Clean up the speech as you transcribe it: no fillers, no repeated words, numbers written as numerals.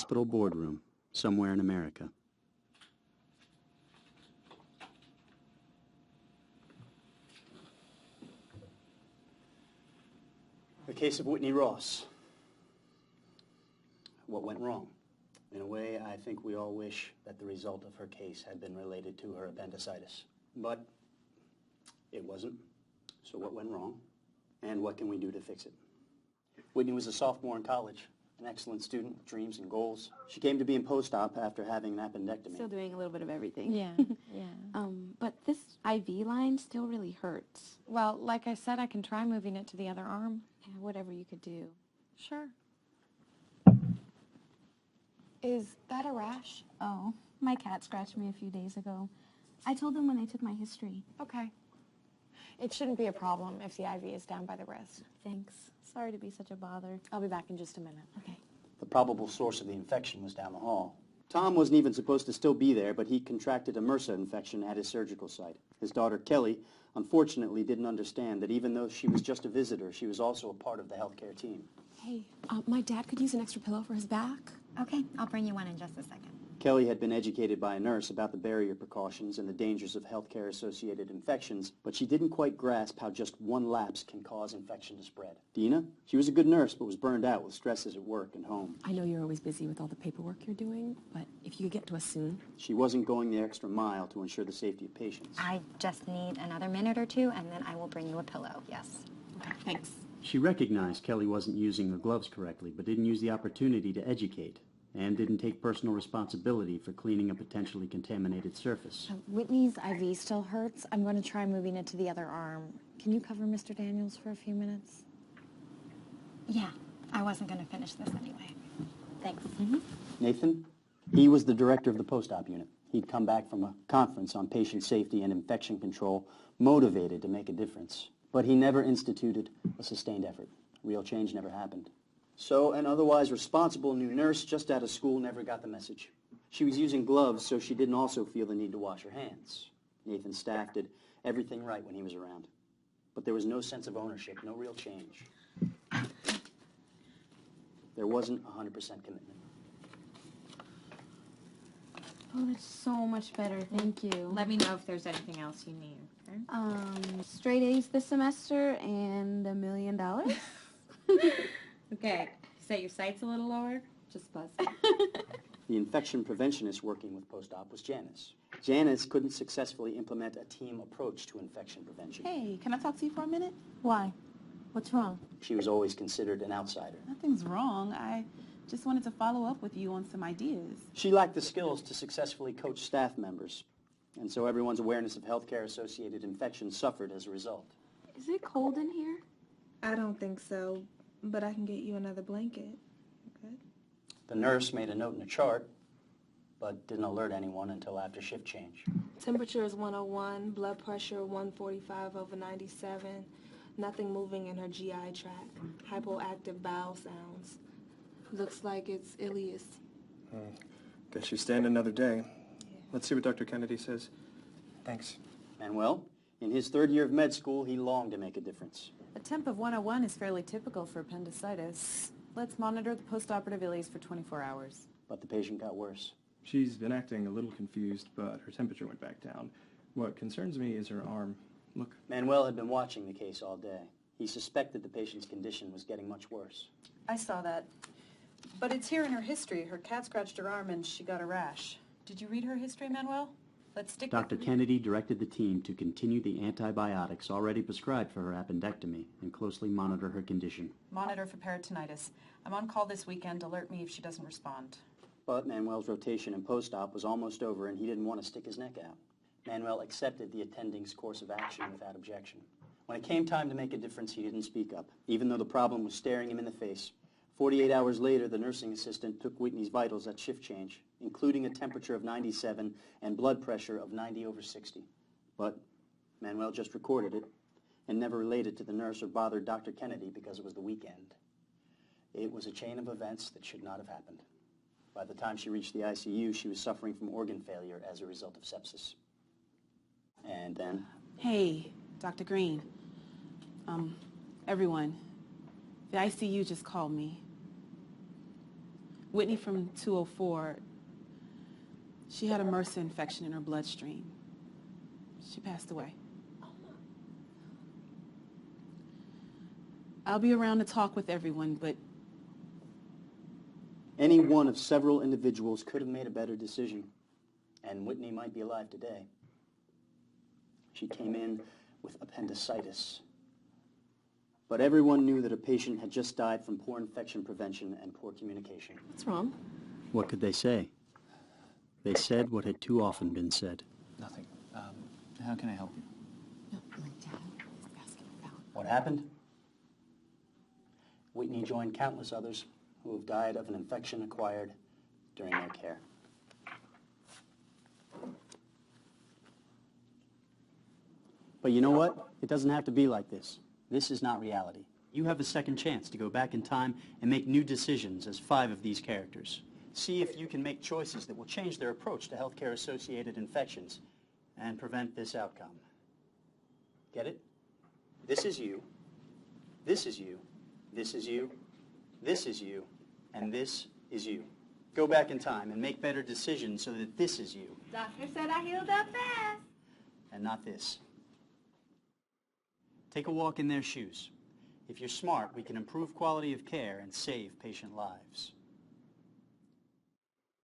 hospital boardroom somewhere in America. The case of Whitney Ross. What went wrong? In a way, I think we all wish that the result of her case had been related to her appendicitis. But it wasn't. So what went wrong? And what can we do to fix it? Whitney was a sophomore in college, an excellent student with dreams and goals. She came to be in post-op after having an appendectomy. Still doing a little bit of everything. Yeah, yeah. But this IV line still really hurts. Well, like I said, I can try moving it to the other arm. Yeah, whatever you could do. Sure. Is that a rash? Oh, my cat scratched me a few days ago. I told them when they took my history. Okay. It shouldn't be a problem if the IV is down by the wrist. Thanks. Sorry to be such a bother. I'll be back in just a minute. Okay. The probable source of the infection was down the hall. Tom wasn't even supposed to still be there, but he contracted a MRSA infection at his surgical site. His daughter, Kelly, unfortunately didn't understand that even though she was just a visitor, she was also a part of the healthcare team. Hey, my dad could use an extra pillow for his back. Okay, I'll bring you one in just a second. Kelly had been educated by a nurse about the barrier precautions and the dangers of healthcare-associated infections, but she didn't quite grasp how just one lapse can cause infection to spread. Dina? She was a good nurse, but was burned out with stresses at work and home. I know you're always busy with all the paperwork you're doing, but if you could get to us soon. She wasn't going the extra mile to ensure the safety of patients. I just need another minute or two, and then I will bring you a pillow, yes. Okay, thanks. She recognized Kelly wasn't using her gloves correctly, but didn't use the opportunity to educate, and didn't take personal responsibility for cleaning a potentially contaminated surface. Whitney's IV still hurts. I'm going to try moving it to the other arm. Can you cover Mr. Daniels for a few minutes? Yeah, I wasn't going to finish this anyway. Thanks. Nathan? He was the director of the post-op unit. He'd come back from a conference on patient safety and infection control, motivated to make a difference. But he never instituted a sustained effort. Real change never happened. So an otherwise responsible new nurse just out of school never got the message. She was using gloves, so she didn't also feel the need to wash her hands. Nathan's staff did everything right when he was around. But there was no sense of ownership, no real change. There wasn't 100% commitment. Oh, that's so much better. Thank you. Let me know if there's anything else you need, okay? Straight A's this semester and $1 million. Okay, set your sights a little lower. Just buzz. The infection preventionist working with post-op was Janice. Janice couldn't successfully implement a team approach to infection prevention. Hey, can I talk to you for a minute? Why? What's wrong? She was always considered an outsider. Nothing's wrong. I just wanted to follow up with you on some ideas. She lacked the skills to successfully coach staff members, and so everyone's awareness of healthcare-associated infections suffered as a result. Is it cold in here? I don't think so, but I can get you another blanket. Okay? The nurse made a note in a chart, but didn't alert anyone until after shift change. Temperature is 101, blood pressure 145/97, nothing moving in her GI tract, hypoactive bowel sounds. Looks like it's ileus. Guess you stand another day. Let's see what Dr. Kennedy says. Thanks. Manuel, in his third year of med school, he longed to make a difference. A temp of 101 is fairly typical for appendicitis. Let's monitor the postoperative ileus for 24 hours. But the patient got worse. She's been acting a little confused, but her temperature went back down. What concerns me is her arm. Look. Manuel had been watching the case all day. He suspected the patient's condition was getting much worse. I saw that. But it's here in her history. Her cat scratched her arm and she got a rash. Did you read her history, Manuel? Let's stick Dr. Kennedy directed the team to continue the antibiotics already prescribed for her appendectomy and closely monitor her condition. Monitor for peritonitis. I'm on call this weekend. Alert me if she doesn't respond. But Manuel's rotation in post-op was almost over and he didn't want to stick his neck out. Manuel accepted the attending's course of action without objection. When it came time to make a difference, he didn't speak up, even though the problem was staring him in the face. 48 hours later, the nursing assistant took Whitney's vitals at shift change, including a temperature of 97 and blood pressure of 90/60. But Manuel just recorded it and never related to the nurse or bothered Dr. Kennedy because it was the weekend. It was a chain of events that should not have happened. By the time she reached the ICU, she was suffering from organ failure as a result of sepsis. And then... Hey, Dr. Green. Everyone. The ICU just called me. Whitney from 204, she had a MRSA infection in her bloodstream. She passed away. I'll be around to talk with everyone, but Any one of several individuals could have made a better decision, and Whitney might be alive today. She came in with appendicitis. But everyone knew that a patient had just died from poor infection prevention and poor communication. What's wrong? What could they say? They said what had too often been said. Nothing. How can I help you? No, my dad is asking about. What happened? Whitney joined countless others who have died of an infection acquired during their care. But you know what? It doesn't have to be like this. This is not reality. You have a second chance to go back in time and make new decisions as 5 of these characters. See if you can make choices that will change their approach to healthcare-associated infections and prevent this outcome. Get it? This is you. This is you. This is you. This is you. And this is you. Go back in time and make better decisions so that this is you. Doctor said I healed up fast. And not this. Take a walk in their shoes. If you're smart, we can improve quality of care and save patient lives.